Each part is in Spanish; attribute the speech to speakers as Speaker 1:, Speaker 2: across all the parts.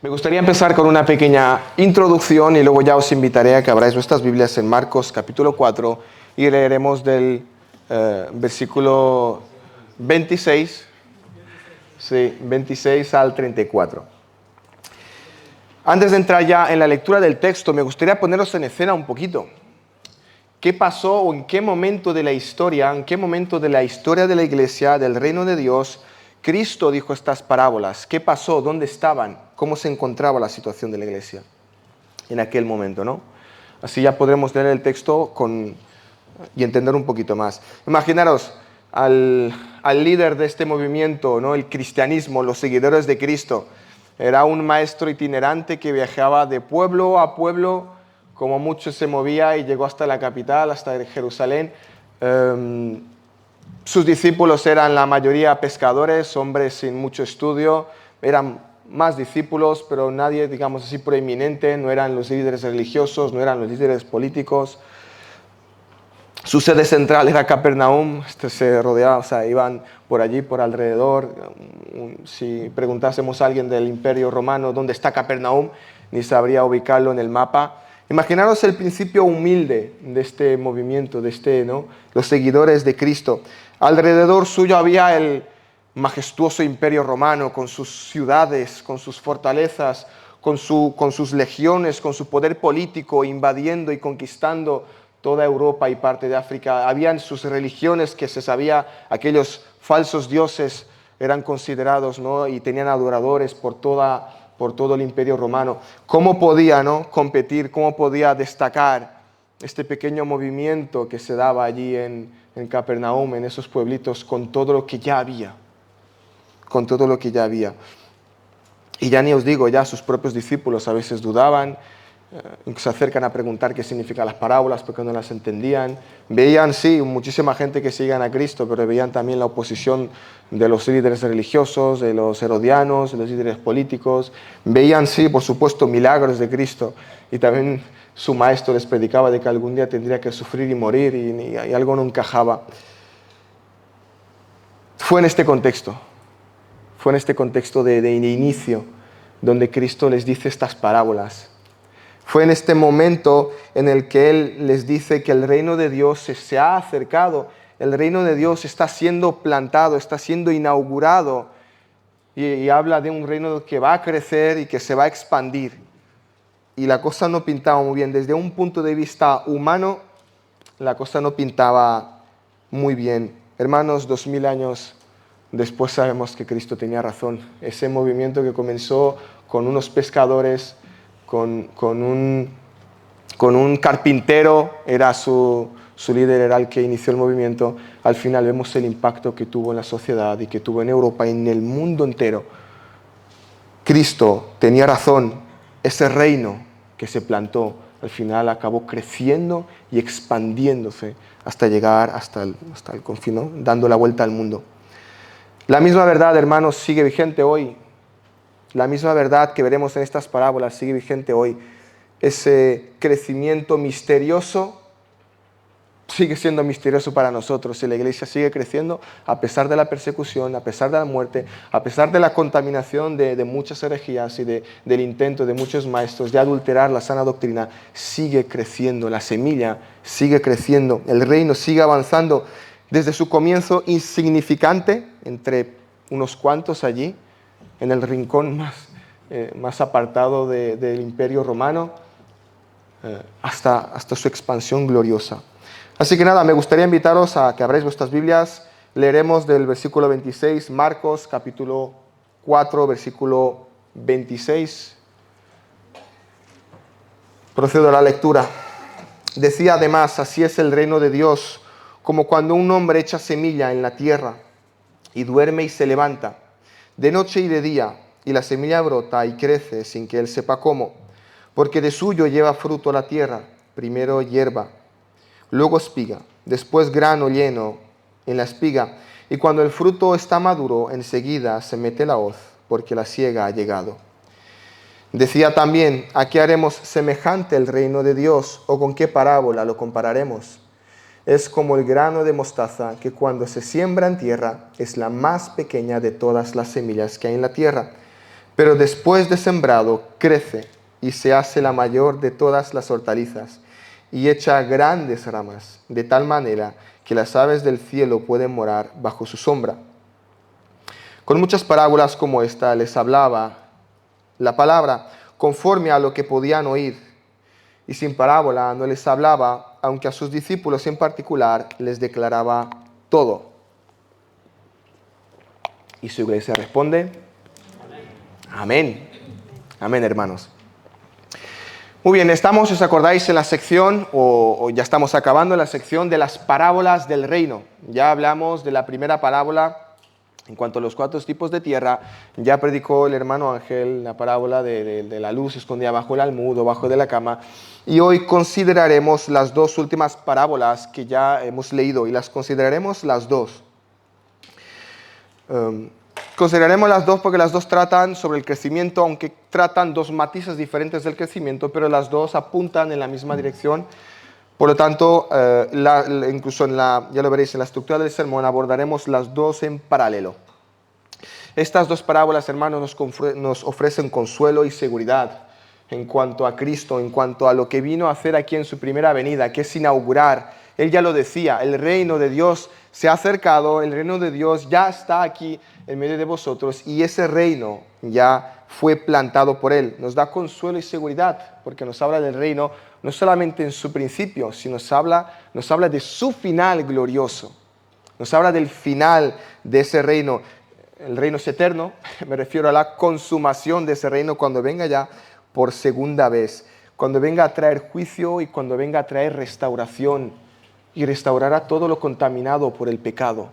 Speaker 1: Me gustaría empezar con una pequeña introducción y luego ya os invitaré a que abráis vuestras Biblias en Marcos capítulo 4 y leeremos del versículo 26, sí, 26 al 34. Antes de entrar ya en la lectura del texto, me gustaría poneros en escena un poquito. ¿Qué pasó o en qué momento de la historia, de la iglesia, del reino de Dios, Cristo dijo estas parábolas? ¿Qué pasó? ¿Dónde estaban? ¿Cómo se encontraba la situación de la iglesia en aquel momento, ¿no? Así ya podremos leer el texto y entender un poquito más. Imaginaros al líder de este movimiento, ¿no? El cristianismo, los seguidores de Cristo. Era un maestro itinerante que viajaba de pueblo a pueblo, como mucho se movía y llegó hasta la capital, hasta Jerusalén. Sus discípulos eran la mayoría pescadores, hombres sin mucho estudio, eran más discípulos, pero nadie, digamos así, proeminente, no eran los líderes religiosos, no eran los líderes políticos. Su sede central era Capernaum, se rodeaba, o sea, iban por allí, por alrededor. Si preguntásemos a alguien del Imperio Romano dónde está Capernaum, ni sabría ubicarlo en el mapa. Imaginaros el principio humilde de este movimiento, ¿no? Los seguidores de Cristo. Alrededor suyo había el majestuoso Imperio Romano, con sus ciudades, con sus fortalezas, con sus legiones, con su poder político, invadiendo y conquistando toda Europa y parte de África. Habían sus religiones que se sabía, aquellos falsos dioses eran considerados, ¿no? Y tenían adoradores por todo el Imperio Romano. ¿Cómo podía, ¿no? competir, cómo podía destacar este pequeño movimiento que se daba allí en Capernaum, en esos pueblitos, con todo lo que ya había? Con todo lo que ya había. Y ya ni os digo, ya sus propios discípulos a veces dudaban, se acercan a preguntar qué significan las parábolas porque no las entendían. Veían, sí, muchísima gente que seguían a Cristo, pero veían también la oposición de los líderes religiosos, de los herodianos, de los líderes políticos. Veían, sí, por supuesto, milagros de Cristo. Y también su maestro les predicaba de que algún día tendría que sufrir y morir y algo no encajaba. Fue en este contexto de inicio donde Cristo les dice estas parábolas. Fue en este momento en el que Él les dice que el reino de Dios se ha acercado, el reino de Dios está siendo plantado, está siendo inaugurado y habla de un reino que va a crecer y que se va a expandir. Y la cosa no pintaba muy bien. Desde un punto de vista humano, la cosa no pintaba muy bien. Hermanos, 2000 años después sabemos que Cristo tenía razón. Ese movimiento que comenzó con unos pescadores, con un carpintero, era su líder, era el que inició el movimiento. Al final vemos el impacto que tuvo en la sociedad y que tuvo en Europa y en el mundo entero. Cristo tenía razón. Ese reino que se plantó al final acabó creciendo y expandiéndose hasta llegar hasta el confín, ¿no? Dando la vuelta al mundo. La misma verdad, hermanos, sigue vigente hoy. La misma verdad que veremos en estas parábolas sigue vigente hoy. Ese crecimiento misterioso sigue siendo misterioso para nosotros y la iglesia sigue creciendo a pesar de la persecución, a pesar de la muerte, a pesar de la contaminación de muchas herejías y del intento de muchos maestros de adulterar la sana doctrina. Sigue creciendo, la semilla sigue creciendo, el reino sigue avanzando desde su comienzo insignificante entre unos cuantos allí, en el rincón más apartado del Imperio Romano, hasta su expansión gloriosa. Así que nada, me gustaría invitaros a que abráis vuestras Biblias. Leeremos del versículo 26, Marcos capítulo 4, versículo 26. Procedo a la lectura. Decía además, así es el reino de Dios, como cuando un hombre echa semilla en la tierra y duerme y se levanta, de noche y de día, y la semilla brota y crece sin que él sepa cómo, porque de suyo lleva fruto la tierra, primero hierba, luego espiga, después grano lleno en la espiga, y cuando el fruto está maduro, enseguida se mete la hoz, porque la siega ha llegado. Decía también, ¿a qué haremos semejante el reino de Dios? ¿O con qué parábola lo compararemos? Es como el grano de mostaza, que cuando se siembra en tierra es la más pequeña de todas las semillas que hay en la tierra. pero después de sembrado crece y se hace la mayor de todas las hortalizas y echa grandes ramas, de tal manera que las aves del cielo pueden morar bajo su sombra. Con muchas parábolas como esta les hablaba la palabra conforme a lo que podían oír, y sin parábola no les hablaba, aunque a sus discípulos en particular les declaraba todo. Y su iglesia responde: amén. Amén, hermanos. Muy bien, estamos, ¿os acordáis en la sección, o ya estamos acabando la sección de las parábolas del reino? Ya hablamos de la primera parábola en cuanto a los 4 tipos de tierra. Ya predicó el hermano Ángel la parábola de la luz escondida bajo el almud o bajo de la cama. Y hoy consideraremos las 2 últimas parábolas que ya hemos leído, y las consideraremos las 2. Consideraremos las 2 porque las 2 tratan sobre el crecimiento, aunque tratan 2 matices diferentes del crecimiento, pero las 2 apuntan en la misma dirección. Por lo tanto, incluso ya lo veréis en la estructura del sermón, abordaremos las 2 en paralelo. Estas 2 parábolas, hermanos, nos ofrecen consuelo y seguridad en cuanto a Cristo, en cuanto a lo que vino a hacer aquí en su primera venida, que es inaugurar. Él ya lo decía, el reino de Dios se ha acercado, el reino de Dios ya está aquí en medio de vosotros, y ese reino ya fue plantado por Él. Nos da consuelo y seguridad, porque nos habla del reino no solamente en su principio, sino nos habla de su final glorioso. Nos habla del final de ese reino. El reino es eterno, me refiero a la consumación de ese reino cuando venga ya por segunda vez, cuando venga a traer juicio y cuando venga a traer restauración, y restaurará todo lo contaminado por el pecado.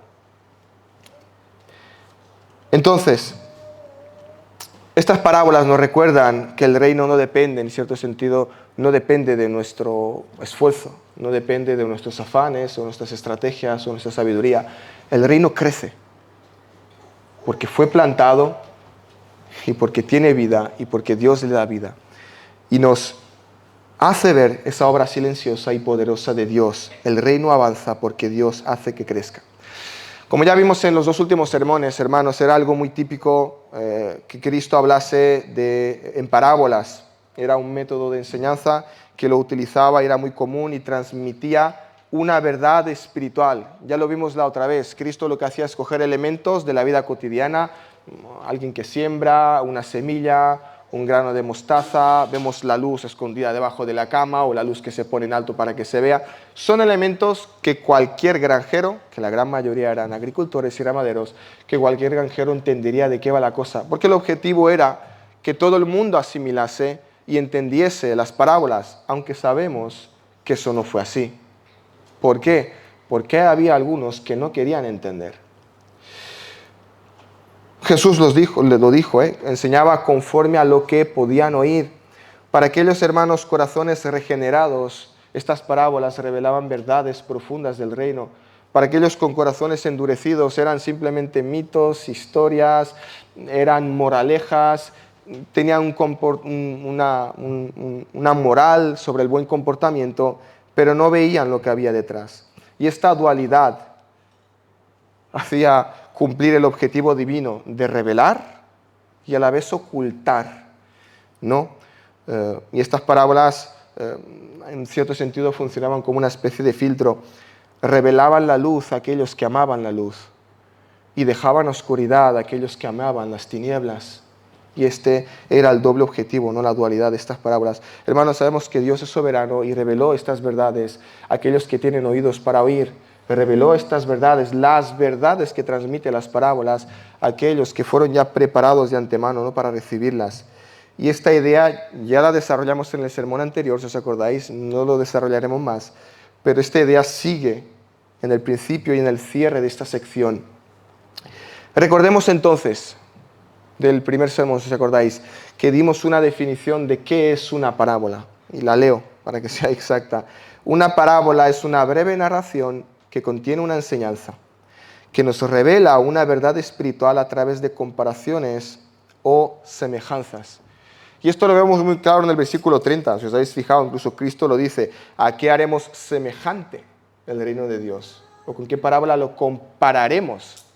Speaker 1: Entonces, estas parábolas nos recuerdan que el reino no depende, en cierto sentido, no depende de nuestro esfuerzo, no depende de nuestros afanes o nuestras estrategias o nuestra sabiduría. El reino crece porque fue plantado y porque tiene vida y porque Dios le da vida. Y nos hace ver esa obra silenciosa y poderosa de Dios. El reino avanza porque Dios hace que crezca. Como ya vimos en los 2 últimos sermones, hermanos, era algo muy típico que Cristo hablase en parábolas. Era un método de enseñanza que lo utilizaba, era muy común y transmitía una verdad espiritual. Ya lo vimos la otra vez. Cristo lo que hacía es coger elementos de la vida cotidiana, alguien que siembra, una semilla, un grano de mostaza, vemos la luz escondida debajo de la cama o la luz que se pone en alto para que se vea. Son elementos que cualquier granjero, que la gran mayoría eran agricultores y ganaderos, que cualquier granjero entendería de qué va la cosa. Porque el objetivo era que todo el mundo asimilase y entendiese las parábolas, aunque sabemos que eso no fue así. ¿Por qué? Porque había algunos que no querían entender. Jesús lo dijo, enseñaba conforme a lo que podían oír. Para aquellos hermanos corazones regenerados, estas parábolas revelaban verdades profundas del reino. Para aquellos con corazones endurecidos eran simplemente mitos, historias, eran moralejas, tenían una moral sobre el buen comportamiento, pero no veían lo que había detrás. Y esta dualidad hacía cumplir el objetivo divino de revelar y a la vez ocultar, ¿no? Y estas parábolas, en cierto sentido, funcionaban como una especie de filtro. Revelaban la luz a aquellos que amaban la luz y dejaban oscuridad a aquellos que amaban las tinieblas. Y este era el doble objetivo, no la dualidad de estas parábolas. Hermanos, sabemos que Dios es soberano y reveló estas verdades a aquellos que tienen oídos para oír. Reveló estas verdades, las verdades que transmite las parábolas, a aquellos que fueron ya preparados de antemano, ¿no?, para recibirlas. Y esta idea ya la desarrollamos en el sermón anterior, si os acordáis, no lo desarrollaremos más, pero esta idea sigue en el principio y en el cierre de esta sección. Recordemos entonces del primer sermón, si os acordáis, que dimos una definición de qué es una parábola, y la leo para que sea exacta. Una parábola es una breve narración que contiene una enseñanza, que nos revela una verdad espiritual a través de comparaciones o semejanzas. Y esto lo vemos muy claro en el versículo 30, si os habéis fijado, incluso Cristo lo dice: ¿a qué haremos semejante el reino de Dios? ¿O con qué parábola lo compararemos?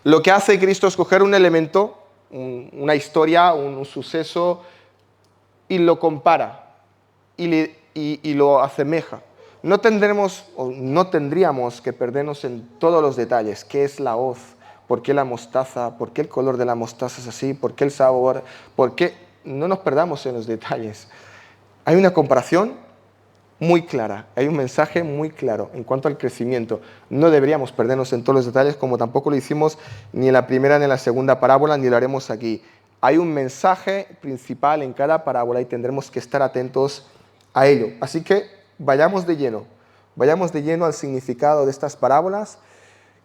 Speaker 1: Lo que hace Cristo es coger un elemento una historia, un suceso, y lo compara y lo asemeja. No tendríamos que perdernos en todos los detalles. ¿Qué es la hoz? ¿Por qué la mostaza? ¿Por qué el color de la mostaza es así? ¿Por qué el sabor? ¿Por qué? No nos perdamos en los detalles. Hay una comparación muy clara, hay un mensaje muy claro en cuanto al crecimiento. No deberíamos perdernos en todos los detalles, como tampoco lo hicimos ni en la primera ni en la segunda parábola, ni lo haremos aquí. Hay un mensaje principal en cada parábola y tendremos que estar atentos a ello. Así que vayamos de lleno al significado de estas parábolas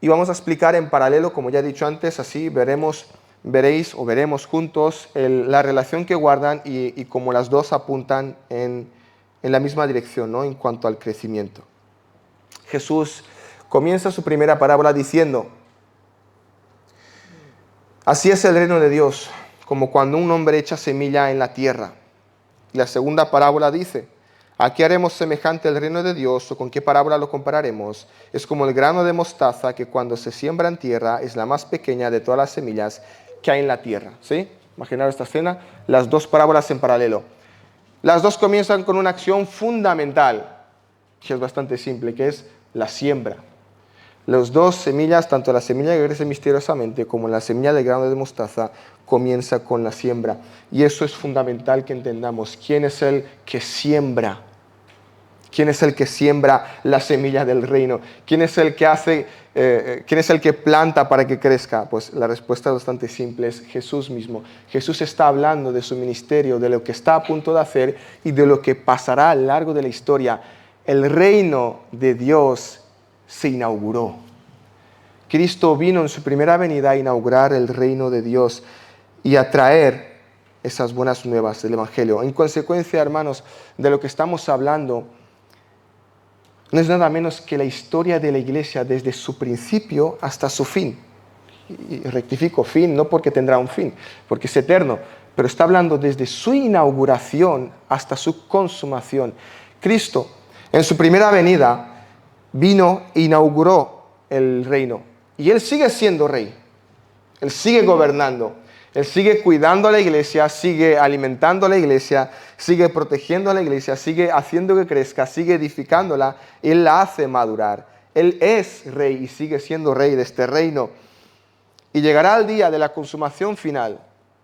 Speaker 1: y vamos a explicar en paralelo, como ya he dicho antes, así veremos juntos la relación que guardan y cómo las dos apuntan en la misma dirección, ¿no? En cuanto al crecimiento. Jesús comienza su primera parábola diciendo: así es el reino de Dios, como cuando un hombre echa semilla en la tierra. Y la segunda parábola dice: ¿a qué haremos semejante el reino de Dios o con qué parábola lo compararemos? Es como el grano de mostaza que cuando se siembra en tierra es la más pequeña de todas las semillas que hay en la tierra. ¿Sí? Imaginaros esta escena, las dos parábolas en paralelo. Las dos comienzan con una acción fundamental, que es bastante simple, que es la siembra. Las dos semillas, tanto la semilla que crece misteriosamente como la semilla del grano de mostaza, comienza con la siembra. Y eso es fundamental que entendamos. ¿Quién es el que siembra? ¿Quién es el que siembra la semilla del reino? ¿Quién es el que quién es el que planta para que crezca? Pues la respuesta es bastante simple, es Jesús mismo. Jesús está hablando de su ministerio, de lo que está a punto de hacer y de lo que pasará a lo largo de la historia. El reino de Dios se inauguró. Cristo vino en su primera venida a inaugurar el reino de Dios y a traer esas buenas nuevas del Evangelio. En consecuencia, hermanos, de lo que estamos hablando no es nada menos que la historia de la Iglesia desde su principio hasta su fin. Y rectifico, fin, no porque tendrá un fin, porque es eterno, pero está hablando desde su inauguración hasta su consumación. Cristo, en su primera venida, vino e inauguró el reino. Y Él sigue siendo rey. Él sigue gobernando. Él sigue cuidando a la iglesia, sigue alimentando a la iglesia, sigue protegiendo a la iglesia, sigue haciendo que crezca, sigue edificándola. Él la hace madurar. Él es rey y sigue siendo rey de este reino. Y llegará el día de la consumación final.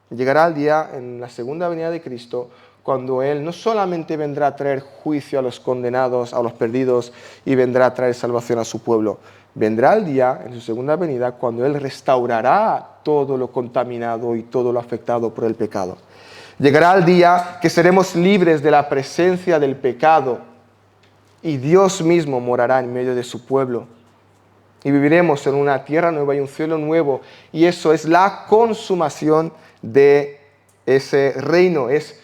Speaker 1: Llegará el día en la segunda venida de Cristo, cuando Él no solamente vendrá a traer juicio a los condenados, a los perdidos, y vendrá a traer salvación a su pueblo. Vendrá el día, en su segunda venida, cuando Él restaurará todo lo contaminado y todo lo afectado por el pecado. Llegará el día que seremos libres de la presencia del pecado y Dios mismo morará en medio de su pueblo. Y viviremos en una tierra nueva y un cielo nuevo. Y eso es la consumación de ese reino. Es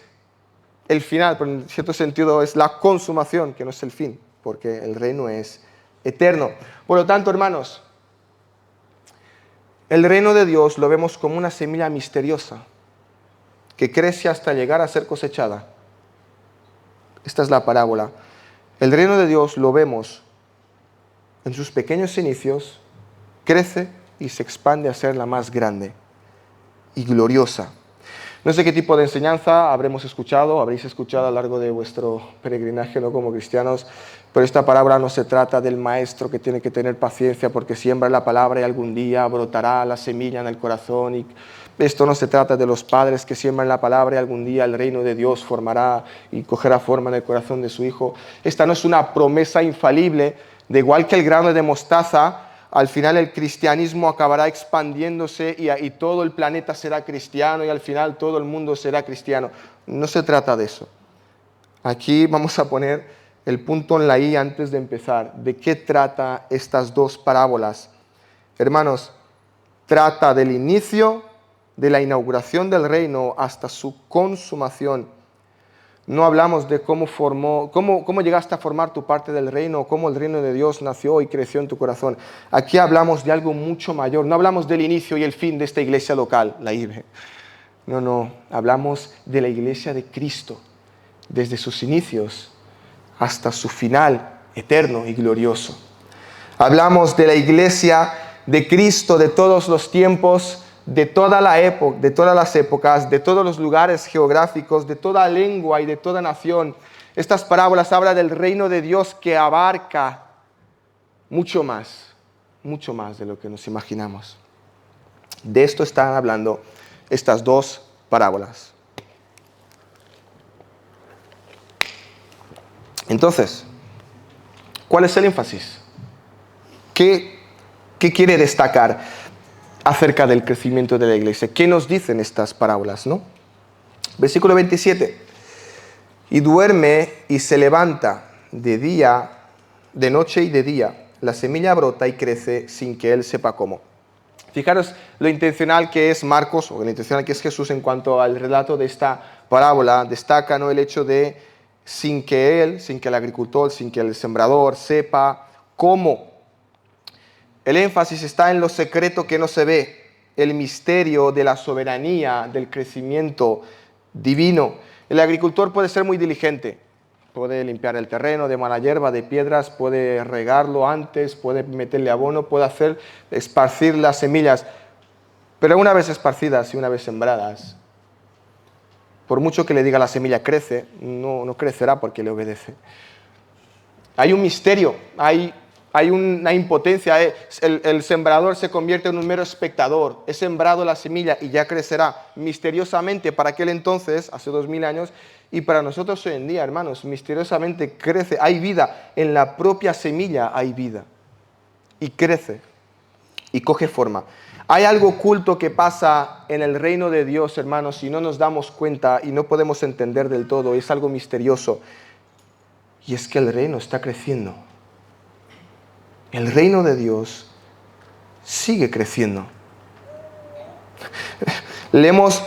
Speaker 1: el final, pero en cierto sentido es la consumación, que no es el fin, porque el reino es eterno. Por lo tanto, hermanos, el reino de Dios lo vemos como una semilla misteriosa que crece hasta llegar a ser cosechada. Esta es la parábola. El reino de Dios lo vemos en sus pequeños inicios, crece y se expande a ser la más grande y gloriosa. No sé qué tipo de enseñanza habréis escuchado a lo largo de vuestro peregrinaje, ¿no?, como cristianos, pero esta parábola no se trata del maestro que tiene que tener paciencia porque siembra la palabra y algún día brotará la semilla en el corazón. Y esto no se trata de los padres que siembran la palabra y algún día el reino de Dios formará y cogerá forma en el corazón de su hijo. Esta no es una promesa infalible, de igual que el grano de mostaza. Al final el cristianismo acabará expandiéndose y todo el planeta será cristiano y al final todo el mundo será cristiano. No se trata de eso. Aquí vamos a poner el punto en la I antes de empezar. ¿De qué trata estas dos parábolas? Hermanos, trata del inicio de la inauguración del reino hasta su consumación. No hablamos de cómo llegaste a formar tu parte del reino, cómo el reino de Dios nació y creció en tu corazón. Aquí hablamos de algo mucho mayor. No hablamos del inicio y el fin de esta iglesia local, la IBE. No. Hablamos de la iglesia de Cristo, desde sus inicios hasta su final eterno y glorioso. Hablamos de la iglesia de Cristo de todos los tiempos, de toda la época, de todas las épocas, de todos los lugares geográficos, de toda lengua y de toda nación. Estas parábolas hablan del reino de Dios que abarca mucho más de lo que nos imaginamos. De esto están hablando estas dos parábolas. Entonces, ¿cuál es el énfasis? ¿Qué quiere destacar acerca del crecimiento de la iglesia? ¿Qué nos dicen estas parábolas, no? Versículo 27. Y duerme y se levanta de día, de noche y de día. La semilla brota y crece sin que él sepa cómo. Fijaros lo intencional que es Marcos, o lo intencional que es Jesús en cuanto al relato de esta parábola. Destaca, ¿no?, el hecho de sin que el agricultor, sin que el sembrador sepa cómo. El énfasis está en lo secreto que no se ve, el misterio de la soberanía, del crecimiento divino. El agricultor puede ser muy diligente, puede limpiar el terreno de mala hierba, de piedras, puede regarlo antes, puede meterle abono, puede esparcir las semillas. Pero una vez esparcidas y una vez sembradas, por mucho que le diga la semilla crece, no crecerá porque le obedece. Hay un misterio, hay una impotencia. El sembrador se convierte en un mero espectador. He sembrado la semilla y ya crecerá misteriosamente para aquel entonces, hace 2000 años, y para nosotros hoy en día, hermanos, misteriosamente crece. Hay vida, en la propia semilla hay vida. Y crece, y coge forma. Hay algo oculto que pasa en el reino de Dios, hermanos, y no nos damos cuenta y no podemos entender del todo. Es algo misterioso. Y es que el reino está creciendo. El reino de Dios sigue creciendo. Leemos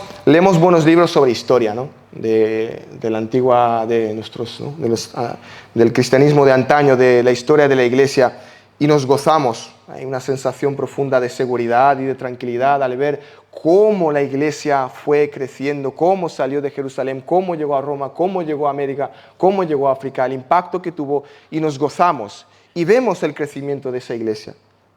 Speaker 1: buenos libros sobre historia, ¿no? de la antigua, de nuestros, ¿no?, del cristianismo de antaño, de la historia de la iglesia, y nos gozamos. Hay una sensación profunda de seguridad y de tranquilidad al ver cómo la iglesia fue creciendo, cómo salió de Jerusalén, cómo llegó a Roma, cómo llegó a América, cómo llegó a África, el impacto que tuvo, y nos gozamos. Y vemos el crecimiento de esa iglesia,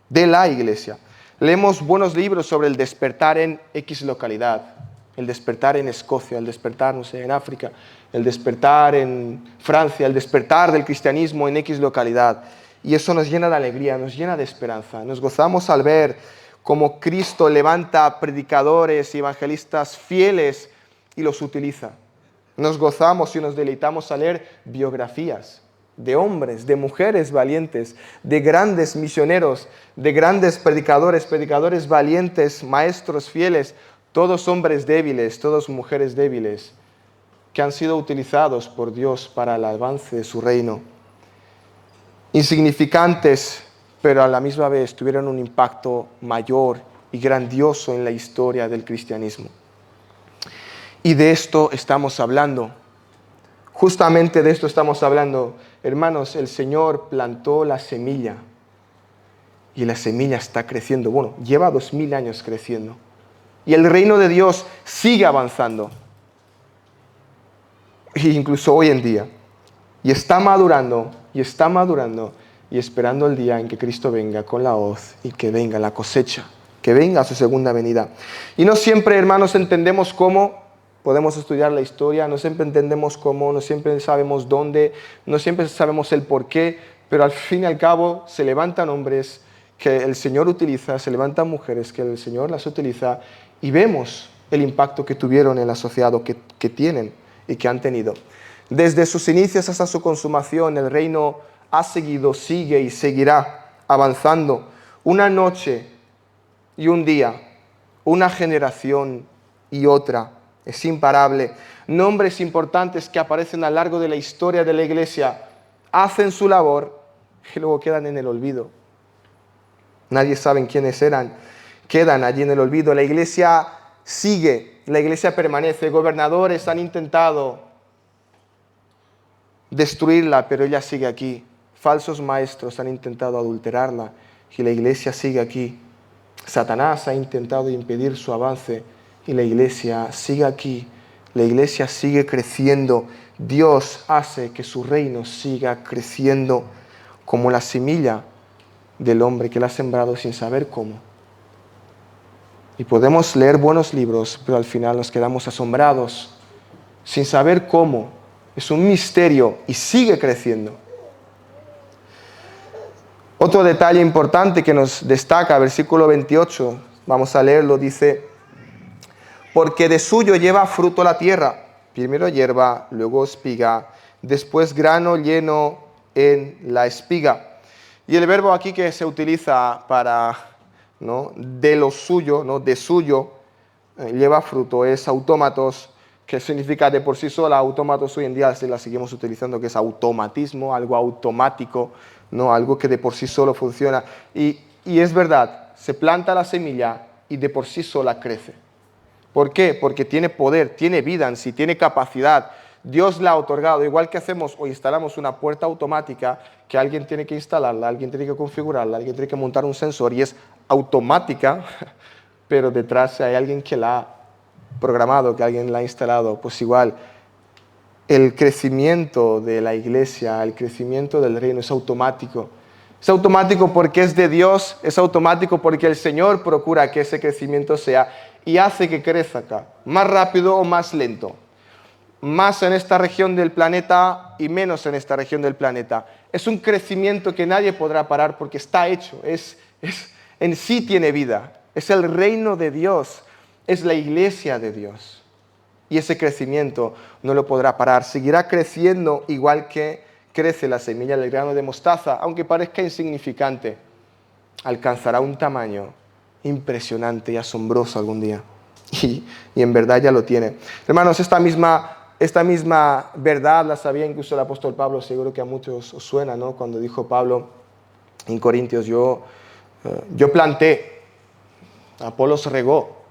Speaker 1: de la iglesia. Leemos buenos libros sobre el despertar en X localidad, el despertar en Escocia, el despertar, no sé, en África, el despertar en Francia, el despertar del cristianismo en X localidad. Y eso nos llena de alegría, nos llena de esperanza. Nos gozamos al ver cómo Cristo levanta predicadores y evangelistas fieles y los utiliza. Nos gozamos y nos deleitamos al leer biografías de hombres, de mujeres valientes, de grandes misioneros, de grandes predicadores valientes, maestros fieles, todos hombres débiles, todas mujeres débiles, que han sido utilizados por Dios para el avance de su reino. Insignificantes, pero a la misma vez tuvieron un impacto mayor y grandioso en la historia del cristianismo. Y de esto estamos hablando. Justamente de esto estamos hablando. Hermanos, el Señor plantó la semilla y la semilla está creciendo. Bueno, lleva 2000 años creciendo. Y el reino de Dios sigue avanzando. E incluso hoy en día. Y está madurando, y esperando el día en que Cristo venga con la hoz y que venga la cosecha, que venga su segunda venida. Y no siempre, hermanos, entendemos cómo. Podemos estudiar la historia, no siempre entendemos cómo, no siempre sabemos dónde, no siempre sabemos el por qué, pero al fin y al cabo se levantan hombres que el Señor utiliza, se levantan mujeres que el Señor las utiliza, y vemos el impacto que tuvieron en la sociedad, o que tienen y que han tenido. Desde sus inicios hasta su consumación, el reino ha seguido, sigue y seguirá avanzando. Una noche y un día, una generación y otra. Es imparable. Nombres importantes que aparecen a lo largo de la historia de la iglesia hacen su labor y luego quedan en el olvido. Nadie sabe quiénes eran. Quedan allí en el olvido. La iglesia sigue, la iglesia permanece. Gobernadores han intentado destruirla, pero ella sigue aquí. Falsos maestros han intentado adulterarla y la iglesia sigue aquí. Satanás ha intentado impedir su avance y la iglesia sigue aquí, la iglesia sigue creciendo. Dios hace que su reino siga creciendo como la semilla del hombre que la ha sembrado sin saber cómo. Y podemos leer buenos libros, pero al final nos quedamos asombrados, sin saber cómo. Es un misterio y sigue creciendo. Otro detalle importante que nos destaca, versículo 28, vamos a leerlo, dice: porque de suyo lleva fruto la tierra, primero hierba, luego espiga, después grano lleno en la espiga. Y el verbo aquí que se utiliza para, ¿no?, de lo suyo, ¿no?, de suyo, lleva fruto, es autómatos, que significa de por sí sola. Autómatos hoy en día la seguimos utilizando, que es automatismo, algo automático, ¿no?, algo que de por sí solo funciona. Y es verdad, se planta la semilla y de por sí sola crece. ¿Por qué? Porque tiene poder, tiene vida en sí, tiene capacidad. Dios la ha otorgado, igual que hacemos o instalamos una puerta automática que alguien tiene que instalarla, alguien tiene que configurarla, alguien tiene que montar un sensor y es automática, pero detrás hay alguien que la ha programado, que alguien la ha instalado. Pues igual, el crecimiento de la iglesia, el crecimiento del reino es automático. Es automático porque es de Dios, es automático porque el Señor procura que ese crecimiento sea y hace que crezca más rápido o más lento. Más en esta región del planeta y menos en esta región del planeta. Es un crecimiento que nadie podrá parar porque está hecho, en sí tiene vida. Es el reino de Dios, es la iglesia de Dios. Y ese crecimiento no lo podrá parar, seguirá creciendo igual que crece la semilla del grano de mostaza, aunque parezca insignificante, alcanzará un tamaño impresionante y asombroso algún día. Y en verdad ya lo tiene. Hermanos, esta misma verdad la sabía incluso el apóstol Pablo, seguro que a muchos os suena, ¿no? Cuando dijo Pablo en Corintios: yo planté, Apolos regó,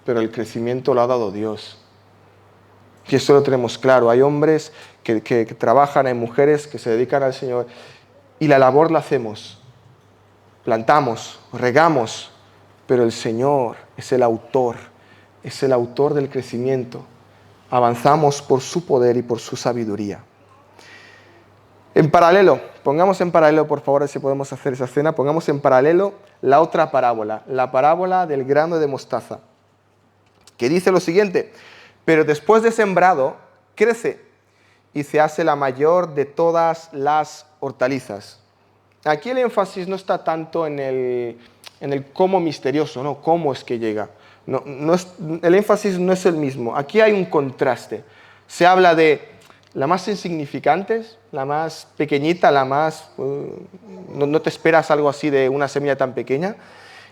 Speaker 1: pero el crecimiento lo ha dado Dios. Y eso lo tenemos claro. Hay hombres que trabajan, hay mujeres que se dedican al Señor y la labor la hacemos. Plantamos, regamos, pero el Señor es el autor del crecimiento. Avanzamos por su poder y por su sabiduría. En paralelo, pongamos en paralelo, por favor, si podemos hacer esa escena, pongamos en paralelo la otra parábola, la parábola del grano de mostaza, que dice lo siguiente: pero después de sembrado, crece y se hace la mayor de todas las hortalizas. Aquí el énfasis no está tanto en el cómo misterioso, ¿no? Cómo es que llega. El énfasis no es el mismo. Aquí hay un contraste. Se habla de la más insignificante, la más pequeñita, la más... no te esperas algo así de una semilla tan pequeña.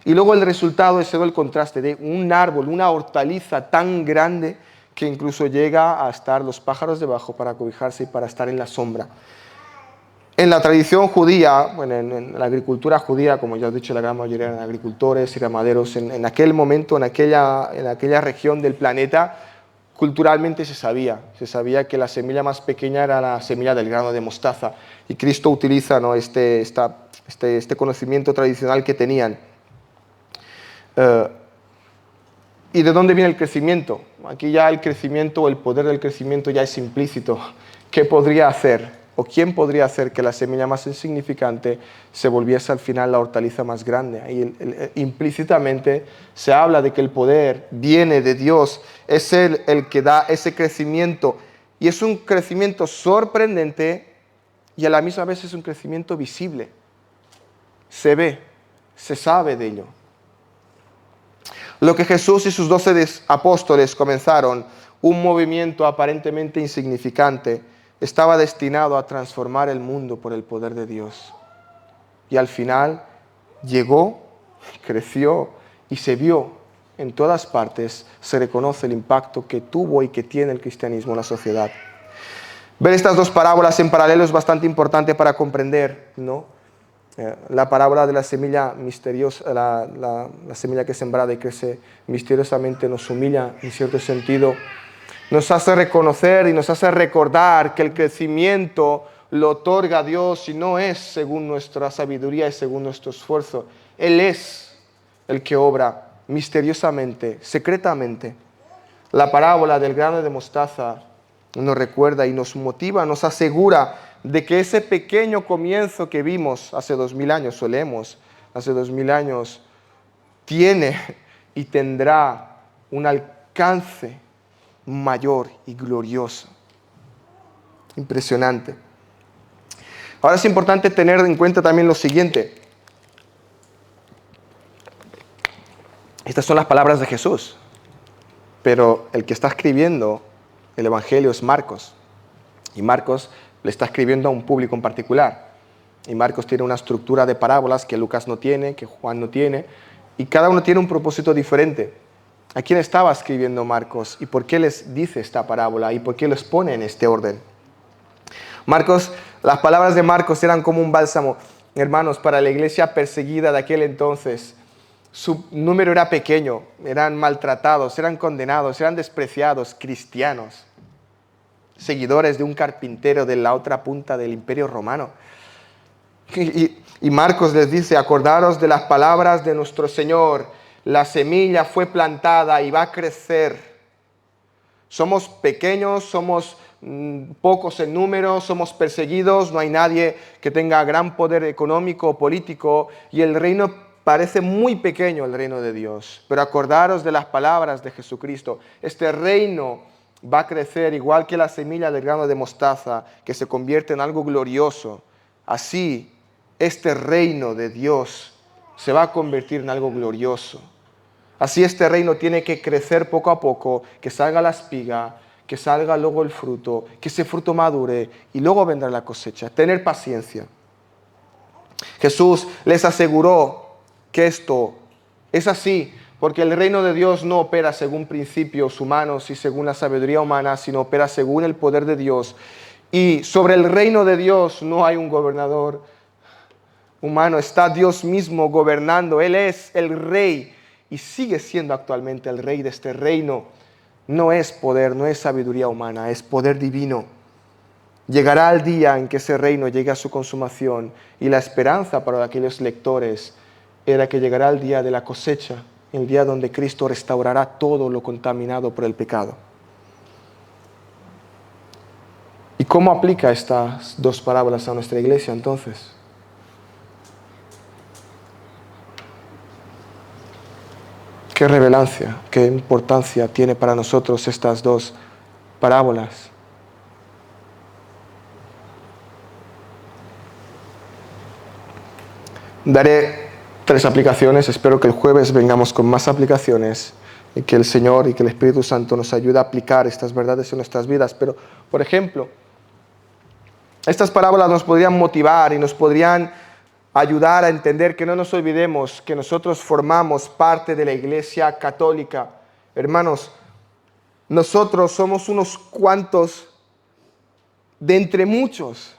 Speaker 1: Y luego el resultado es el contraste de un árbol, una hortaliza tan grande que incluso llega a estar los pájaros debajo para cobijarse y para estar en la sombra. En la tradición judía, bueno, en la agricultura judía, como ya os he dicho, la gran mayoría eran agricultores y ganaderos. En aquel momento, en aquella región del planeta, culturalmente se sabía que la semilla más pequeña era la semilla del grano de mostaza. Y Cristo utiliza, ¿no?, este conocimiento tradicional que tenían. ¿Y de dónde viene el crecimiento? Aquí ya el crecimiento, el poder del crecimiento ya es implícito. ¿Qué podría hacer? ¿O quién podría hacer que la semilla más insignificante se volviese al final la hortaliza más grande? Y implícitamente se habla de que el poder viene de Dios, es Él el que da ese crecimiento. Y es un crecimiento sorprendente y a la misma vez es un crecimiento visible. Se ve, se sabe de ello. Lo que Jesús y sus 12 apóstoles comenzaron, un movimiento aparentemente insignificante, estaba destinado a transformar el mundo por el poder de Dios. Y al final llegó, creció y se vio en todas partes, se reconoce el impacto que tuvo y que tiene el cristianismo en la sociedad. Ver estas dos parábolas en paralelo es bastante importante para comprender, ¿no?, la parábola de la semilla misteriosa, la semilla que es sembrada y crece misteriosamente, nos humilla en cierto sentido, nos hace reconocer y nos hace recordar que el crecimiento lo otorga Dios y no es según nuestra sabiduría y según nuestro esfuerzo. Él es el que obra misteriosamente, secretamente. La parábola del grano de mostaza nos recuerda y nos motiva, nos asegura de que ese pequeño comienzo que vimos hace 2000 años, o leemos hace 2000 años, tiene y tendrá un alcance mayor y glorioso. Impresionante. Ahora es importante tener en cuenta también lo siguiente. Estas son las palabras de Jesús, pero el que está escribiendo el Evangelio es Marcos. Y Marcos le está escribiendo a un público en particular. Y Marcos tiene una estructura de parábolas que Lucas no tiene, que Juan no tiene, y cada uno tiene un propósito diferente. ¿A quién estaba escribiendo Marcos? ¿Y por qué les dice esta parábola? ¿Y por qué los pone en este orden? Marcos, las palabras de Marcos eran como un bálsamo, hermanos, para la iglesia perseguida de aquel entonces. Su número era pequeño, eran maltratados, eran condenados, eran despreciados, cristianos, seguidores de un carpintero de la otra punta del Imperio Romano. Y Marcos les dice, acordaros de las palabras de nuestro Señor, la semilla fue plantada y va a crecer. Somos pequeños, somos pocos en número, somos perseguidos, no hay nadie que tenga gran poder económico o político y el reino parece muy pequeño, el reino de Dios. Pero acordaros de las palabras de Jesucristo. Este reino va a crecer igual que la semilla del grano de mostaza que se convierte en algo glorioso. Así, este reino de Dios se va a convertir en algo glorioso. Así este reino tiene que crecer poco a poco, que salga la espiga, que salga luego el fruto, que ese fruto madure y luego vendrá la cosecha. Tener paciencia. Jesús les aseguró que esto es así, porque el reino de Dios no opera según principios humanos y según la sabiduría humana, sino opera según el poder de Dios. Y sobre el reino de Dios no hay un gobernador humano, está Dios mismo gobernando. Él es el rey y sigue siendo actualmente el rey de este reino. No es poder, no es sabiduría humana, es poder divino. Llegará el día en que ese reino llegue a su consumación y la esperanza para aquellos lectores era que llegará el día de la cosecha, el día donde Cristo restaurará todo lo contaminado por el pecado. ¿Y cómo aplica estas dos parábolas a nuestra iglesia entonces? ¿Qué relevancia, qué importancia tiene para nosotros estas dos parábolas? Daré 3 aplicaciones, espero que el jueves vengamos con más aplicaciones y que el Señor y que el Espíritu Santo nos ayude a aplicar estas verdades en nuestras vidas. Pero, por ejemplo, estas parábolas nos podrían motivar y nos podrían ayudar a entender que no nos olvidemos que nosotros formamos parte de la Iglesia Católica. Hermanos, nosotros somos unos cuantos de entre muchos.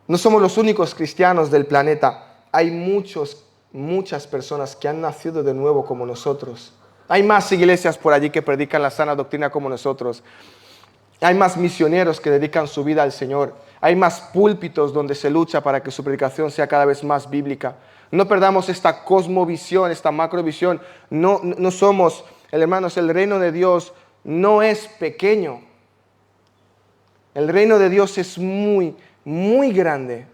Speaker 1: No somos los únicos cristianos del planeta. Hay muchas personas que han nacido de nuevo como nosotros. Hay más iglesias por allí que predican la sana doctrina como nosotros. Hay más misioneros que dedican su vida al Señor. Hay más púlpitos donde se lucha para que su predicación sea cada vez más bíblica. No perdamos esta cosmovisión, esta macrovisión. No somos, hermanos, el reino de Dios no es pequeño. El reino de Dios es muy, muy grande.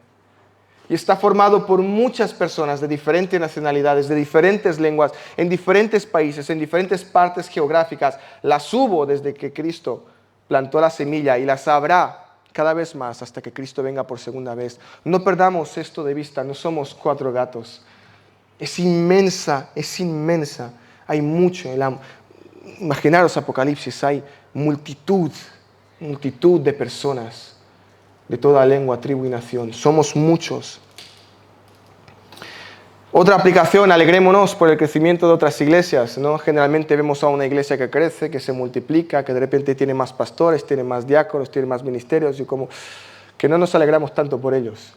Speaker 1: Y está formado por muchas personas de diferentes nacionalidades, de diferentes lenguas, en diferentes países, en diferentes partes geográficas. Las hubo desde que Cristo plantó la semilla y las habrá cada vez más hasta que Cristo venga por segunda vez. No perdamos esto de vista, no somos 4 gatos. Es inmensa, es inmensa. Hay mucho. Imaginaros Apocalipsis, hay multitud de personas de toda lengua, tribu y nación. Somos muchos. Otra aplicación, alegrémonos por el crecimiento de otras iglesias, ¿no? Generalmente vemos a una iglesia que crece, que se multiplica, que de repente tiene más pastores, tiene más diáconos, tiene más ministerios y como que no nos alegramos tanto por ellos.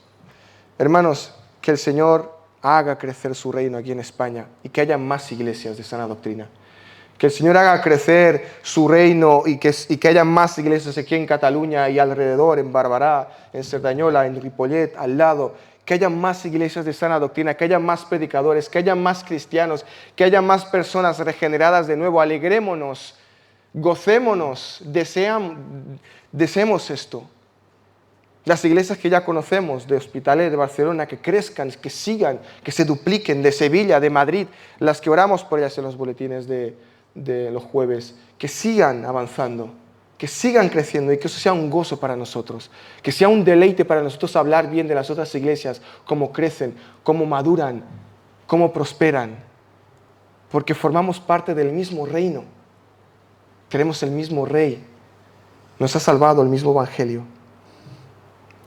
Speaker 1: Hermanos, que el Señor haga crecer su reino aquí en España y que haya más iglesias de sana doctrina. Que el Señor haga crecer su reino y que haya más iglesias aquí en Cataluña y alrededor, en Barberà, en Cerdañola, en Ripollet, al lado. Que haya más iglesias de sana doctrina, que haya más predicadores, que haya más cristianos, que haya más personas regeneradas de nuevo. Alegrémonos, gocémonos, deseemos esto. Las iglesias que ya conocemos, de Hospitalet, de Barcelona, que crezcan, que sigan, que se dupliquen, de Sevilla, de Madrid, las que oramos por ellas en los boletines de los jueves, que sigan avanzando, que sigan creciendo y que eso sea un gozo para nosotros, que sea un deleite para nosotros hablar bien de las otras iglesias, cómo crecen, cómo maduran, cómo prosperan, porque formamos parte del mismo reino, tenemos el mismo rey, nos ha salvado el mismo evangelio.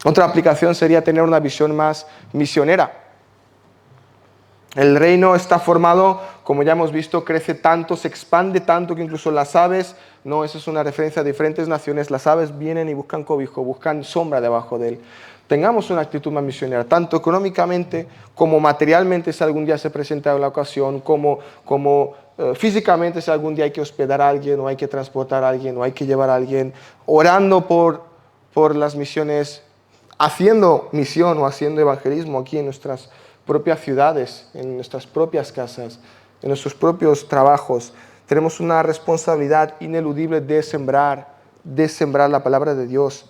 Speaker 1: Otra aplicación sería tener una visión más misionera. El reino está formado, como ya hemos visto, crece tanto, se expande tanto que incluso las aves, no, eso es una referencia a diferentes naciones, las aves vienen y buscan cobijo, buscan sombra debajo de él. Tengamos una actitud más misionera, tanto económicamente como materialmente, si algún día se presenta la ocasión, como físicamente, si algún día hay que hospedar a alguien, o hay que transportar a alguien, o hay que llevar a alguien, orando por las misiones, haciendo misión o haciendo evangelismo aquí en nuestras propias ciudades, en nuestras propias casas, en nuestros propios trabajos. Tenemos una responsabilidad ineludible de sembrar la palabra de Dios.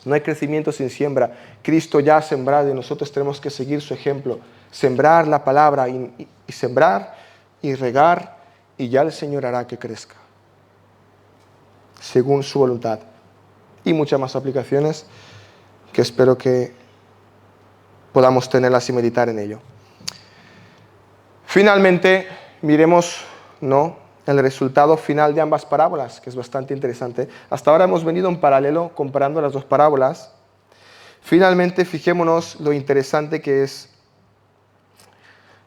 Speaker 1: No hay crecimiento sin siembra. Cristo ya ha sembrado y nosotros tenemos que seguir su ejemplo. Sembrar la palabra y sembrar y regar, y ya el Señor hará que crezca, según su voluntad. Y muchas más aplicaciones que espero que podamos tenerlas y meditar en ello. Finalmente, miremos, el resultado final de ambas parábolas, que es bastante interesante. Hasta ahora hemos venido en paralelo comparando las dos parábolas. Finalmente, fijémonos lo interesante que es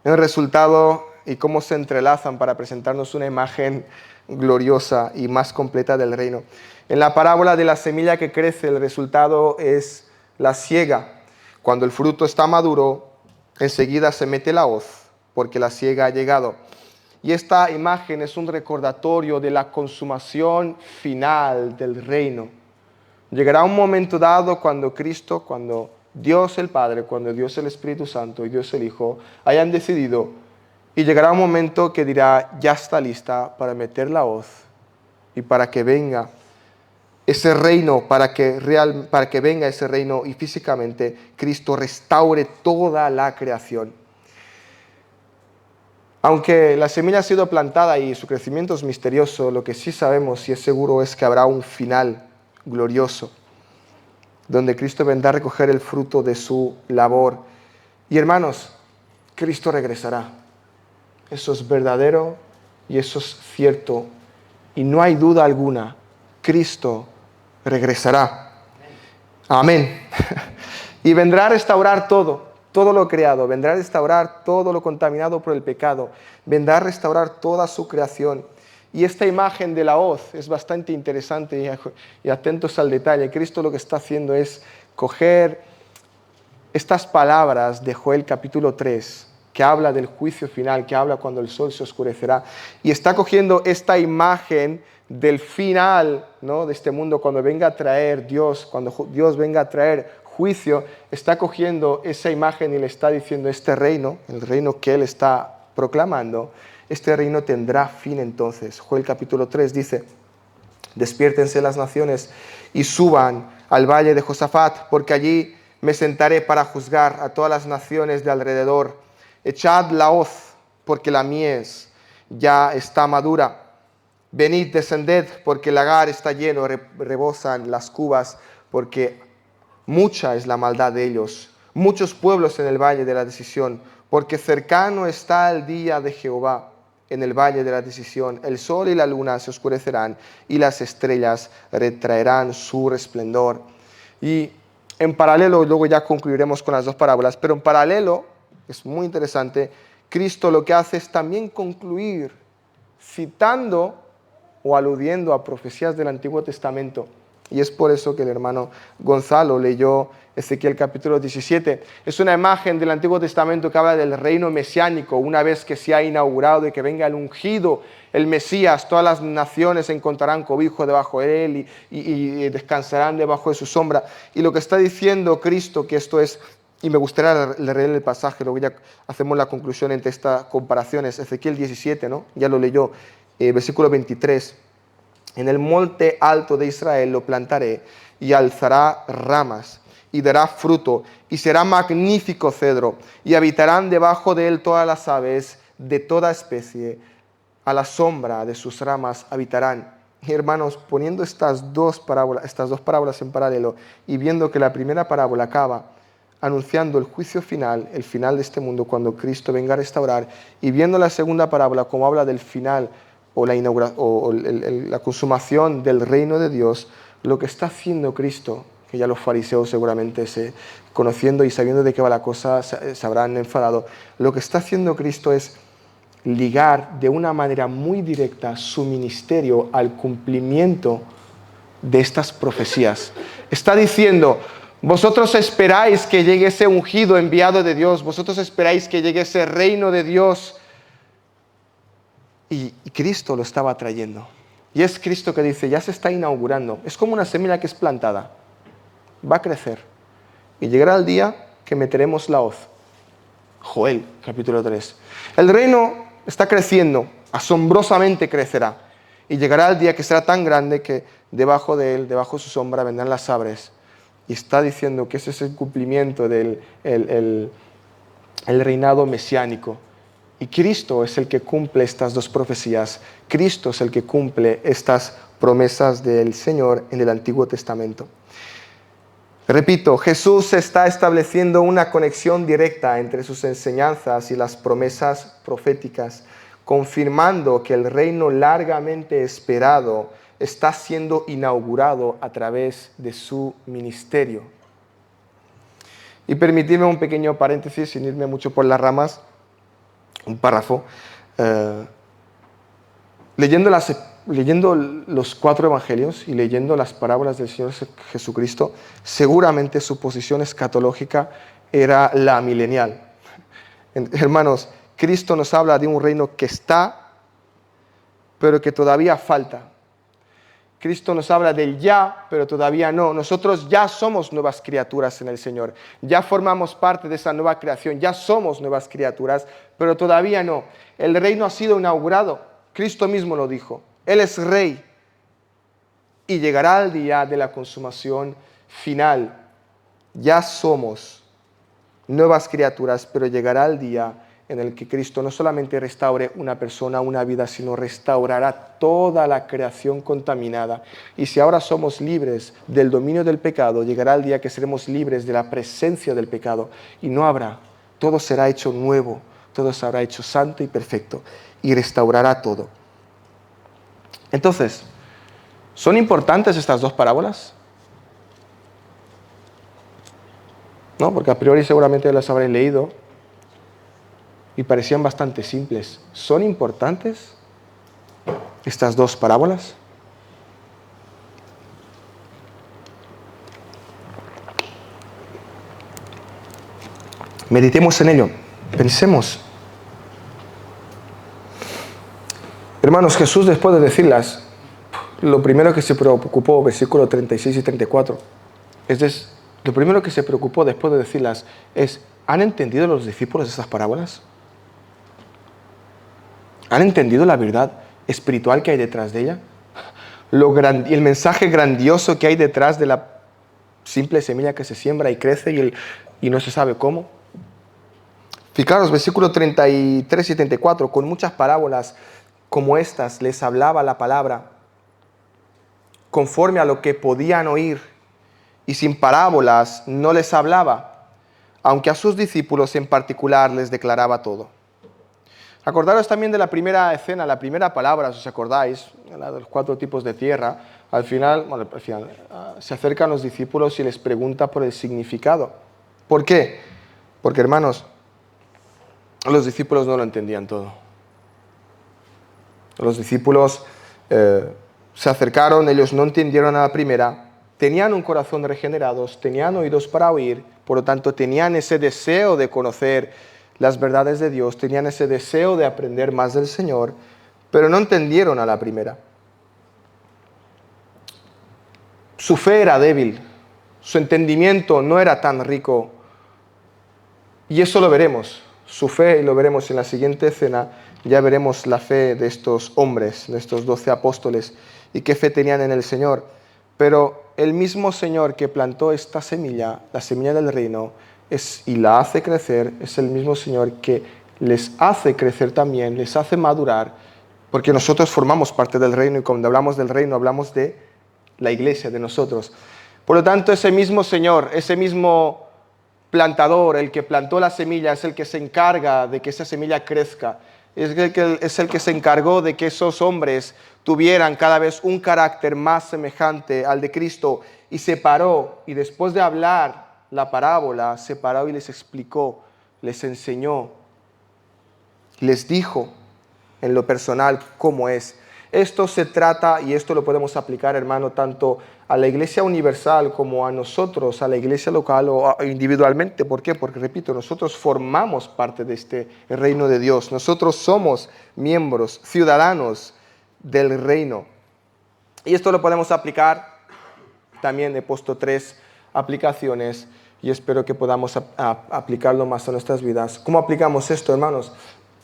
Speaker 1: el resultado y cómo se entrelazan para presentarnos una imagen gloriosa y más completa del reino. En la parábola de la semilla que crece, el resultado es la siega. Cuando el fruto está maduro, enseguida se mete la hoz, porque la siega ha llegado. Y esta imagen es un recordatorio de la consumación final del reino. Llegará un momento dado cuando Cristo, cuando Dios el Padre, cuando Dios el Espíritu Santo y Dios el Hijo hayan decidido, y llegará un momento que dirá, ya está lista para meter la hoz y para que venga ese reino, para que venga ese reino y físicamente Cristo restaure toda la creación. Aunque la semilla ha sido plantada y su crecimiento es misterioso, lo que sí sabemos y es seguro es que habrá un final glorioso, donde Cristo vendrá a recoger el fruto de su labor. Y hermanos, Cristo regresará. Eso es verdadero y eso es cierto. Y no hay duda alguna, Cristo regresará. Amén. Y vendrá a restaurar todo lo creado. Vendrá a restaurar todo lo contaminado por el pecado. Vendrá a restaurar toda su creación. Y esta imagen de la hoz es bastante interesante y atentos al detalle. Cristo lo que está haciendo es coger estas palabras de Joel capítulo 3, que habla del juicio final, que habla cuando el sol se oscurecerá, y está cogiendo esta imagen del final, de este mundo, cuando venga a traer Dios, cuando Dios venga a traer juicio, está cogiendo esa imagen y le está diciendo, este reino, el reino que Él está proclamando, este reino tendrá fin entonces. Joel capítulo 3 dice, despiértense las naciones y suban al valle de Josafat, porque allí me sentaré para juzgar a todas las naciones de alrededor. Echad la hoz, porque la mies ya está madura. Venid, descended, porque el lagar está lleno, rebosan las cubas, porque mucha es la maldad de ellos. Muchos pueblos en el valle de la decisión, porque cercano está el día de Jehová. En el valle de la decisión, el sol y la luna se oscurecerán, y las estrellas retraerán su resplendor. Y en paralelo, luego ya concluiremos con las dos parábolas, pero en paralelo, es muy interesante, Cristo lo que hace es también concluir citando o aludiendo a profecías del Antiguo Testamento. Y es por eso que el hermano Gonzalo leyó Ezequiel capítulo 17. Es una imagen del Antiguo Testamento que habla del reino mesiánico, una vez que se ha inaugurado y que venga el ungido, el Mesías, todas las naciones encontrarán cobijo debajo de él y descansarán debajo de su sombra. Y lo que está diciendo Cristo, que esto es, y me gustaría leer el pasaje, luego ya hacemos la conclusión entre estas comparaciones, Ezequiel 17, ya lo leyó, versículo 23. En el monte alto de Israel lo plantaré y alzará ramas, y dará fruto, y será magnífico cedro, y habitarán debajo de él todas las aves de toda especie, a la sombra de sus ramas habitarán. Y hermanos, poniendo estas dos parábolas en paralelo y viendo que la primera parábola acaba anunciando el juicio final, el final de este mundo cuando Cristo venga a restaurar, y viendo la segunda parábola como habla del final o la consumación del reino de Dios, lo que está haciendo Cristo, que ya los fariseos seguramente conociendo y sabiendo de qué va la cosa se habrán enfadado, lo que está haciendo Cristo es ligar de una manera muy directa su ministerio al cumplimiento de estas profecías. Está diciendo: vosotros esperáis que llegue ese ungido enviado de Dios, vosotros esperáis que llegue ese reino de Dios, y Cristo lo estaba trayendo. Y es Cristo que dice: ya se está inaugurando. Es como una semilla que es plantada, va a crecer, y llegará el día que meteremos la hoz. Joel, capítulo 3. El reino está creciendo, asombrosamente crecerá, y llegará el día que será tan grande que debajo de él, debajo de su sombra, vendrán las aves. Y está diciendo que ese es el cumplimiento del el reinado mesiánico. Y Cristo es el que cumple estas dos profecías. Cristo es el que cumple estas promesas del Señor en el Antiguo Testamento. Repito, Jesús está estableciendo una conexión directa entre sus enseñanzas y las promesas proféticas, confirmando que el reino largamente esperado está siendo inaugurado a través de su ministerio. Y permitidme un pequeño paréntesis, sin irme mucho por las ramas, un párrafo. Leyendo los 4 evangelios y leyendo las parábolas del Señor Jesucristo, seguramente su posición escatológica era la milenial. Hermanos, Cristo nos habla de un reino que está, pero que todavía falta. Cristo nos habla del ya, pero todavía no. Nosotros ya somos nuevas criaturas en el Señor. Ya formamos parte de esa nueva creación. Ya somos nuevas criaturas, pero todavía no. El reino ha sido inaugurado. Cristo mismo lo dijo. Él es rey. Y llegará el día de la consumación final. Ya somos nuevas criaturas, pero llegará el día en el que Cristo no solamente restaure una persona, una vida, sino restaurará toda la creación contaminada. Y si ahora somos libres del dominio del pecado, llegará el día que seremos libres de la presencia del pecado. Y no habrá, todo será hecho nuevo, todo será hecho santo y perfecto, y restaurará todo. Entonces, ¿son importantes estas dos parábolas? No, porque a priori seguramente las habréis leído y parecían bastante simples. ¿Son importantes estas dos parábolas? Meditemos en ello, pensemos. Hermanos, Jesús, después de decirlas, lo primero que se preocupó, versículos 36 y 34, lo primero que se preocupó después de decirlas es: ¿han entendido los discípulos esas parábolas? ¿Han entendido la verdad espiritual que hay detrás de ella? Y el mensaje grandioso que hay detrás de la simple semilla que se siembra y crece y no se sabe cómo. Fijaros, versículos 33 y 34, con muchas parábolas como estas les hablaba la palabra, conforme a lo que podían oír, y sin parábolas no les hablaba, aunque a sus discípulos en particular les declaraba todo. Acordaros también de la primera escena, la primera palabra, si os acordáis, la de los 4 tipos de tierra. Al final se acercan los discípulos y les pregunta por el significado. ¿Por qué? Porque, hermanos, los discípulos no lo entendían todo. Los discípulos se acercaron, ellos no entendieron a la primera, tenían un corazón regenerado, tenían oídos para oír, por lo tanto tenían ese deseo de conocer las verdades de Dios, tenían ese deseo de aprender más del Señor, pero no entendieron a la primera. Su fe era débil, su entendimiento no era tan rico, y eso lo veremos, su fe, y lo veremos en la siguiente escena. Ya veremos la fe de estos hombres, de estos 12 apóstoles, y qué fe tenían en el Señor. Pero el mismo Señor que plantó esta semilla, la semilla del reino, y la hace crecer, es el mismo Señor que les hace crecer también, les hace madurar, porque nosotros formamos parte del reino y cuando hablamos del reino hablamos de la iglesia, de nosotros. Por lo tanto, ese mismo Señor, ese mismo plantador, el que plantó la semilla, es el que se encarga de que esa semilla crezca. Es el que se encargó de que esos hombres tuvieran cada vez un carácter más semejante al de Cristo y se paró y después de hablar la parábola, se paró y les explicó, les enseñó, les dijo en lo personal cómo es. Esto se trata, y esto lo podemos aplicar, hermano, tanto a la iglesia universal como a nosotros, a la iglesia local o individualmente. ¿Por qué? Porque, repito, nosotros formamos parte de este reino de Dios. Nosotros somos miembros, ciudadanos del reino. Y esto lo podemos aplicar, también he puesto 3 aplicaciones y espero que podamos aplicarlo más a nuestras vidas. ¿Cómo aplicamos esto, hermanos?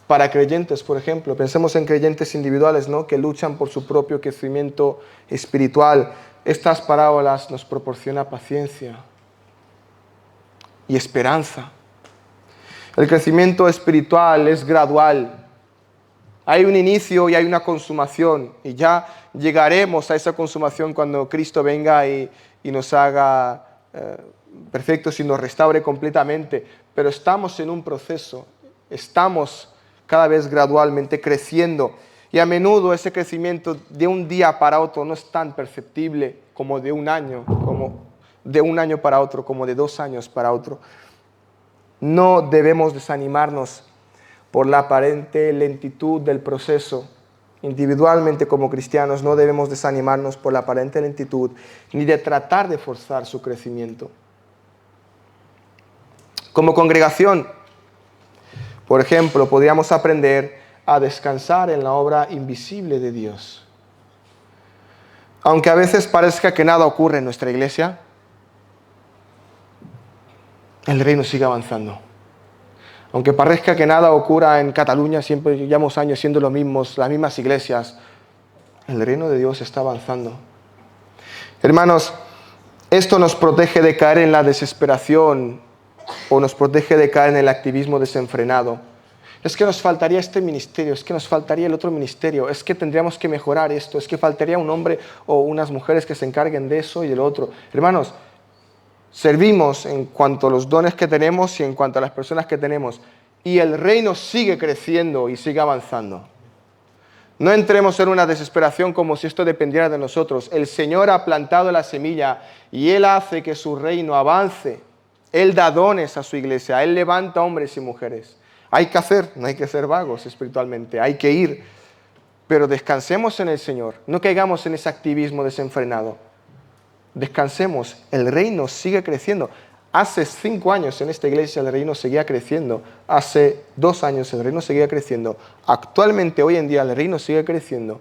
Speaker 1: Para creyentes, por ejemplo, pensemos en creyentes individuales, ¿no?, que luchan por su propio crecimiento espiritual. Estas parábolas nos proporcionan paciencia y esperanza. El crecimiento espiritual es gradual. Hay un inicio y hay una consumación, y ya llegaremos a esa consumación cuando Cristo venga y nos haga perfectos y nos restaure completamente. Pero estamos en un proceso, estamos cada vez gradualmente creciendo. Y a menudo ese crecimiento de un día para otro no es tan perceptible como de un año para otro, como de 2 años para otro. No debemos desanimarnos por la aparente lentitud del proceso. Individualmente como cristianos no debemos desanimarnos por la aparente lentitud ni de tratar de forzar su crecimiento. Como congregación, por ejemplo, podríamos aprender a descansar en la obra invisible de Dios. Aunque a veces parezca que nada ocurre en nuestra iglesia, el reino sigue avanzando. Aunque parezca que nada ocurra en Cataluña, siempre llevamos años siendo los mismos, las mismas iglesias, el reino de Dios está avanzando. Hermanos, esto nos protege de caer en la desesperación o nos protege de caer en el activismo desenfrenado. Es que nos faltaría este ministerio, es que nos faltaría el otro ministerio, es que tendríamos que mejorar esto, es que faltaría un hombre o unas mujeres que se encarguen de eso y del otro. Hermanos, servimos en cuanto a los dones que tenemos y en cuanto a las personas que tenemos, y el reino sigue creciendo y sigue avanzando. No entremos en una desesperación como si esto dependiera de nosotros. El Señor ha plantado la semilla y Él hace que su reino avance. Él da dones a su iglesia, Él levanta hombres y mujeres. Hay que hacer, no hay que ser vagos espiritualmente, hay que ir. Pero descansemos en el Señor, no caigamos en ese activismo desenfrenado. Descansemos, el reino sigue creciendo. Hace 5 años en esta iglesia el reino seguía creciendo. Hace 2 años el reino seguía creciendo. Actualmente, hoy en día, el reino sigue creciendo.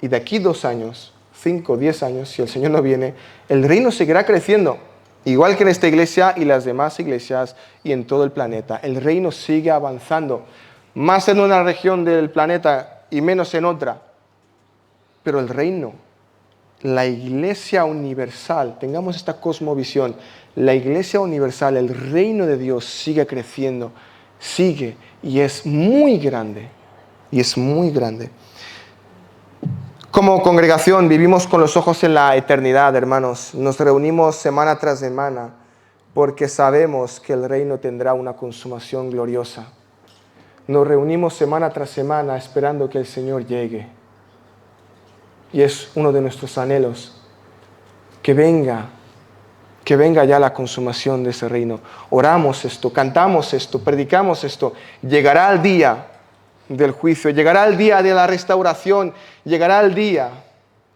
Speaker 1: Y de aquí 2 años, 5, 10 años, si el Señor no viene, el reino seguirá creciendo. Igual que en esta iglesia y las demás iglesias y en todo el planeta. El reino sigue avanzando. Más en una región del planeta y menos en otra. Pero el reino, la iglesia universal, tengamos esta cosmovisión, la iglesia universal, el reino de Dios sigue creciendo, sigue y es muy grande, y es muy grande. Como congregación vivimos con los ojos en la eternidad, hermanos. Nos reunimos semana tras semana porque sabemos que el reino tendrá una consumación gloriosa. Nos reunimos semana tras semana esperando que el Señor llegue. Y es uno de nuestros anhelos, que venga ya la consumación de ese reino. Oramos esto, cantamos esto, predicamos esto. Llegará el día del juicio, llegará el día de la restauración, llegará el día,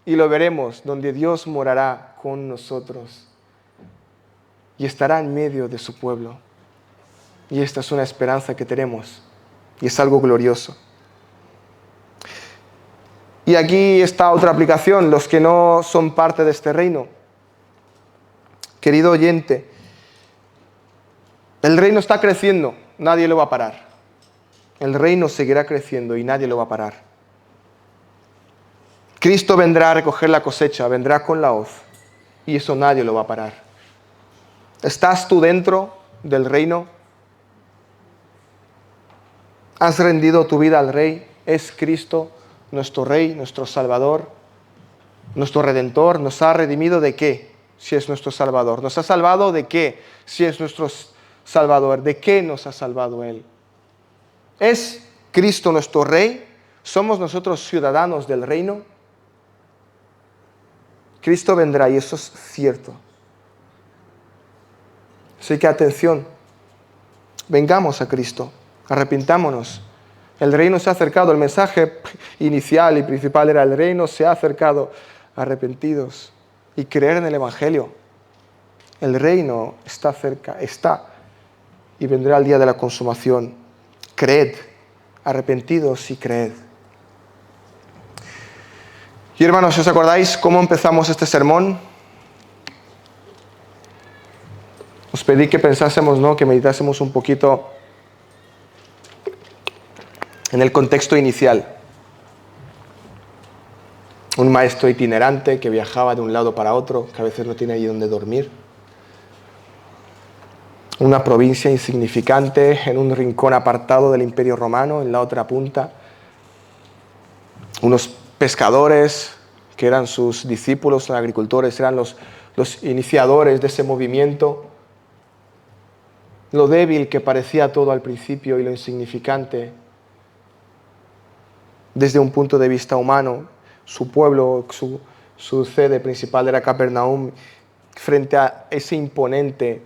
Speaker 1: y lo veremos, donde Dios morará con nosotros y estará en medio de su pueblo. Y esta es una esperanza que tenemos y es algo glorioso. Y aquí está otra aplicación, los que no son parte de este reino. Querido oyente, el reino está creciendo, nadie lo va a parar. El reino seguirá creciendo y nadie lo va a parar. Cristo vendrá a recoger la cosecha, vendrá con la hoz. y eso nadie lo va a parar. ¿Estás tú dentro del reino? ¿Has rendido tu vida al Rey? ¿Es Cristo nuestro Rey, nuestro Salvador, nuestro Redentor? ¿Nos ha redimido de qué, si es nuestro Salvador? ¿Nos ha salvado de qué, si es nuestro Salvador? ¿De qué nos ha salvado Él? ¿Es Cristo nuestro Rey? ¿Somos nosotros ciudadanos del reino? Cristo vendrá y eso es cierto. Así que atención, vengamos a Cristo, arrepintámonos. El reino se ha acercado, el mensaje inicial y principal era: el reino se ha acercado, arrepentidos y creer en el Evangelio. El reino está cerca, está, y vendrá el día de la consumación. Creed, arrepentidos y creed. Y hermanos, ¿os acordáis cómo empezamos este sermón? Os pedí que pensásemos, ¿no?, que meditásemos un poquito en el contexto inicial. Un maestro itinerante que viajaba de un lado para otro, que a veces no tiene allí donde dormir. Una provincia insignificante en un rincón apartado del Imperio Romano, en la otra punta. Unos pescadores que eran sus discípulos, los agricultores, eran los iniciadores de ese movimiento. Lo débil que parecía todo al principio y lo insignificante desde un punto de vista humano. Su pueblo, su sede principal era Capernaum, frente a ese imponente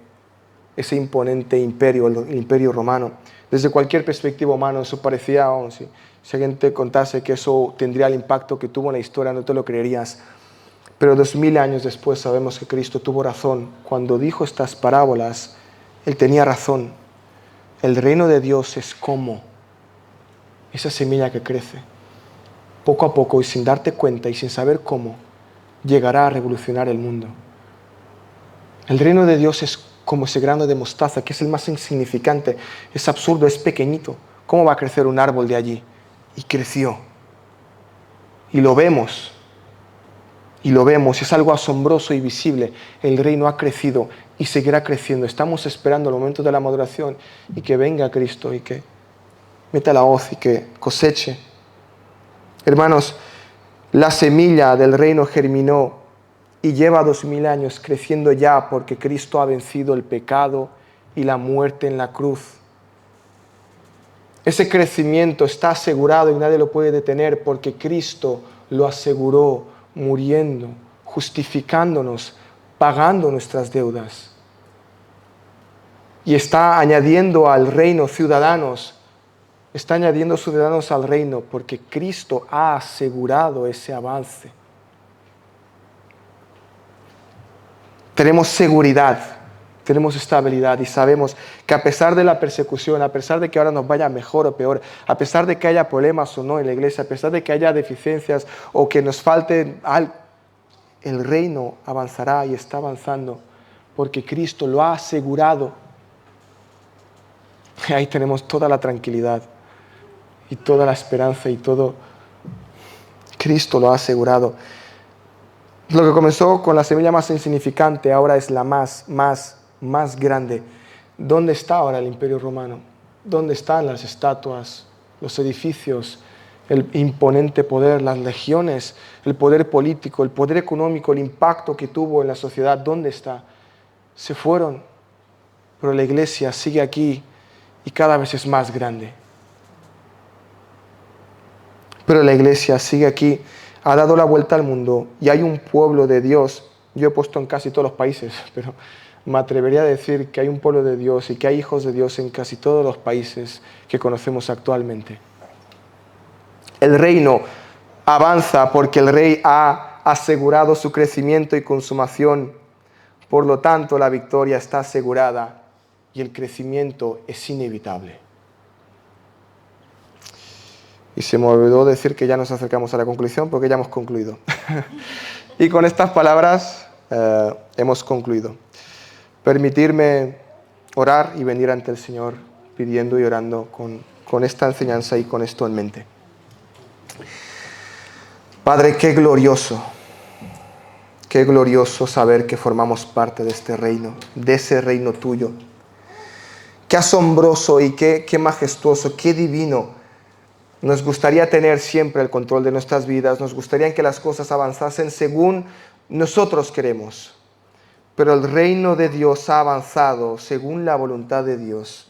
Speaker 1: imperio, el Imperio Romano. Desde cualquier perspectiva humana eso parecía, si alguien te contase que eso tendría el impacto que tuvo en la historia, no te lo creerías. Pero 2000 años después sabemos que Cristo tuvo razón. Cuando dijo estas parábolas, Él tenía razón. El reino de Dios es como esa semilla que crece. Poco a poco y sin darte cuenta y sin saber cómo, llegará a revolucionar el mundo. El reino de Dios es como ese grano de mostaza, que es el más insignificante. Es absurdo, es pequeñito. ¿Cómo va a crecer un árbol de allí? Y creció. Y lo vemos. Y lo vemos. Es algo asombroso y visible. El reino ha crecido y seguirá creciendo. Estamos esperando el momento de la maduración y que venga Cristo y que meta la hoz y que coseche. Hermanos, la semilla del reino germinó y lleva 2000 años creciendo ya, porque Cristo ha vencido el pecado y la muerte en la cruz. Ese crecimiento está asegurado y nadie lo puede detener, porque Cristo lo aseguró muriendo, justificándonos, pagando nuestras deudas. Y está añadiendo al reino ciudadanos. Está añadiendo ciudadanos al reino porque Cristo ha asegurado ese avance. Tenemos seguridad, tenemos estabilidad y sabemos que a pesar de la persecución, a pesar de que ahora nos vaya mejor o peor, a pesar de que haya problemas o no en la iglesia, a pesar de que haya deficiencias o que nos falte algo, el reino avanzará y está avanzando porque Cristo lo ha asegurado. Y ahí tenemos toda la tranquilidad y toda la esperanza y todo. Cristo lo ha asegurado. Lo que comenzó con la semilla más insignificante ahora es la más grande. ¿Dónde está ahora el Imperio Romano? ¿Dónde están las estatuas, los edificios, el imponente poder, las legiones, el poder político, el poder económico, el impacto que tuvo en la sociedad? ¿Dónde está? Se fueron, pero la iglesia sigue aquí y cada vez es más grande. Pero la iglesia sigue aquí, ha dado la vuelta al mundo y hay un pueblo de Dios. Yo he puesto en casi todos los países, pero me atrevería a decir que hay un pueblo de Dios y que hay hijos de Dios en casi todos los países que conocemos actualmente. El reino avanza porque el Rey ha asegurado su crecimiento y consumación. Por lo tanto, la victoria está asegurada y el crecimiento es inevitable. Y se me olvidó decir que ya nos acercamos a la conclusión porque ya hemos concluido. Y con estas palabras hemos concluido. Permitirme orar y venir ante el Señor pidiendo y orando con esta enseñanza y con esto en mente. Padre, qué glorioso Qué glorioso saber que formamos parte de este reino, de ese reino tuyo. Qué asombroso y qué majestuoso, qué divino. Nos gustaría tener siempre el control de nuestras vidas, nos gustaría que las cosas avanzasen según nosotros queremos. Pero el reino de Dios ha avanzado según la voluntad de Dios.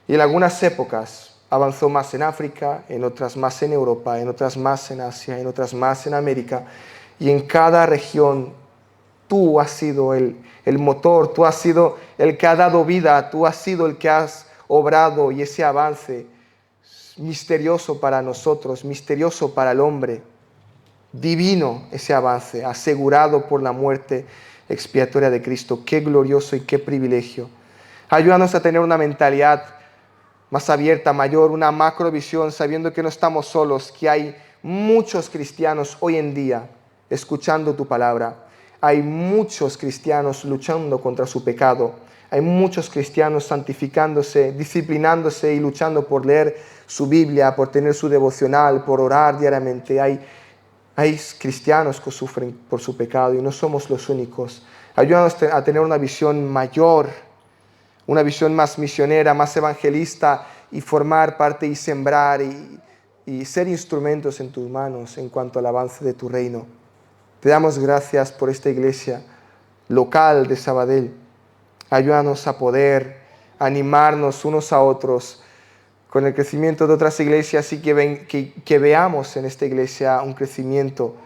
Speaker 1: Y en algunas épocas avanzó más en África, en otras más en Europa, en otras más en Asia, en otras más en América. Y en cada región tú has sido el motor, tú has sido el que ha dado vida, tú has sido el que has obrado, y ese avance misterioso para nosotros, misterioso para el hombre, divino ese avance, asegurado por la muerte expiatoria de Cristo. Qué glorioso y qué privilegio. Ayúdanos a tener una mentalidad más abierta, mayor, una macrovisión, sabiendo que no estamos solos, que hay muchos cristianos hoy en día escuchando tu palabra. Hay muchos cristianos luchando contra su pecado. Hay muchos cristianos santificándose, disciplinándose y luchando por leer su Biblia, por tener su devocional, por orar diariamente. Hay cristianos que sufren por su pecado y no somos los únicos. Ayúdanos a tener una visión mayor, una visión más misionera, más evangelista, y formar parte y sembrar y ser instrumentos en tus manos en cuanto al avance de tu reino. Te damos gracias por esta iglesia local de Sabadell. Ayúdanos a poder animarnos unos a otros con el crecimiento de otras iglesias y que veamos en esta iglesia un crecimiento,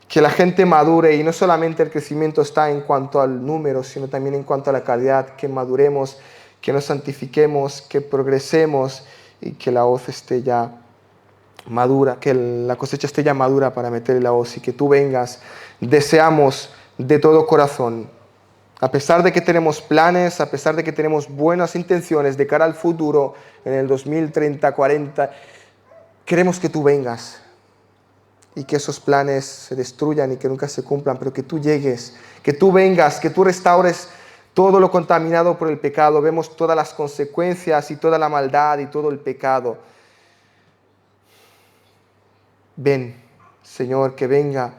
Speaker 1: que la gente madure, y no solamente el crecimiento está en cuanto al número, sino también en cuanto a la calidad, que maduremos, que nos santifiquemos, que progresemos y que la hoz esté ya madura, que la cosecha esté ya madura para meterle la hoz y que tú vengas. Deseamos de todo corazón, a pesar de que tenemos planes, a pesar de que tenemos buenas intenciones de cara al futuro, en el 2030, 40, queremos que tú vengas y que esos planes se destruyan y que nunca se cumplan, pero que tú llegues, que tú vengas, que tú restaures todo lo contaminado por el pecado. Vemos todas las consecuencias y toda la maldad y todo el pecado. Ven, Señor, que venga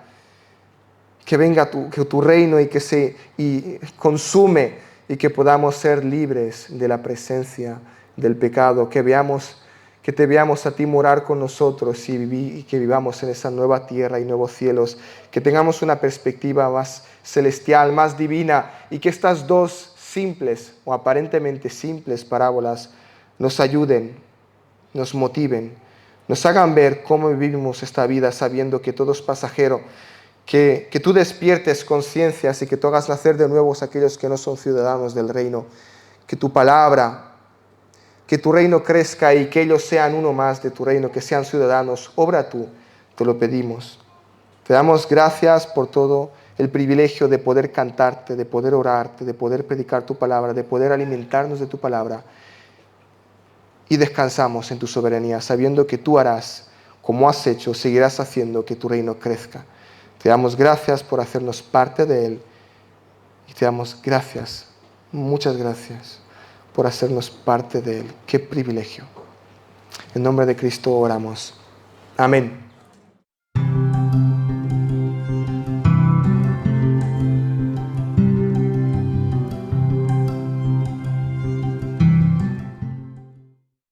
Speaker 1: tu reino y que se consume, y que podamos ser libres de la presencia del pecado, que te veamos a ti morar con nosotros y que vivamos en esa nueva tierra y nuevos cielos, que tengamos una perspectiva más celestial, más divina, y que estas dos simples o aparentemente simples parábolas nos ayuden, nos motiven, nos hagan ver cómo vivimos esta vida sabiendo que todo es pasajero, que tú despiertes conciencias y que tú hagas nacer de nuevo a aquellos que no son ciudadanos del reino, que tu palabra, que tu reino crezca y que ellos sean uno más de tu reino, que sean ciudadanos. Obra tú, te lo pedimos. Te damos gracias por todo el privilegio de poder cantarte, de poder orarte, de poder predicar tu palabra, de poder alimentarnos de tu palabra. Y descansamos en tu soberanía, sabiendo que tú harás, como has hecho, seguirás haciendo que tu reino crezca. Te damos gracias por hacernos parte de él. Y te damos gracias, muchas gracias, por hacernos parte de él. Qué privilegio. En nombre de Cristo oramos. Amén.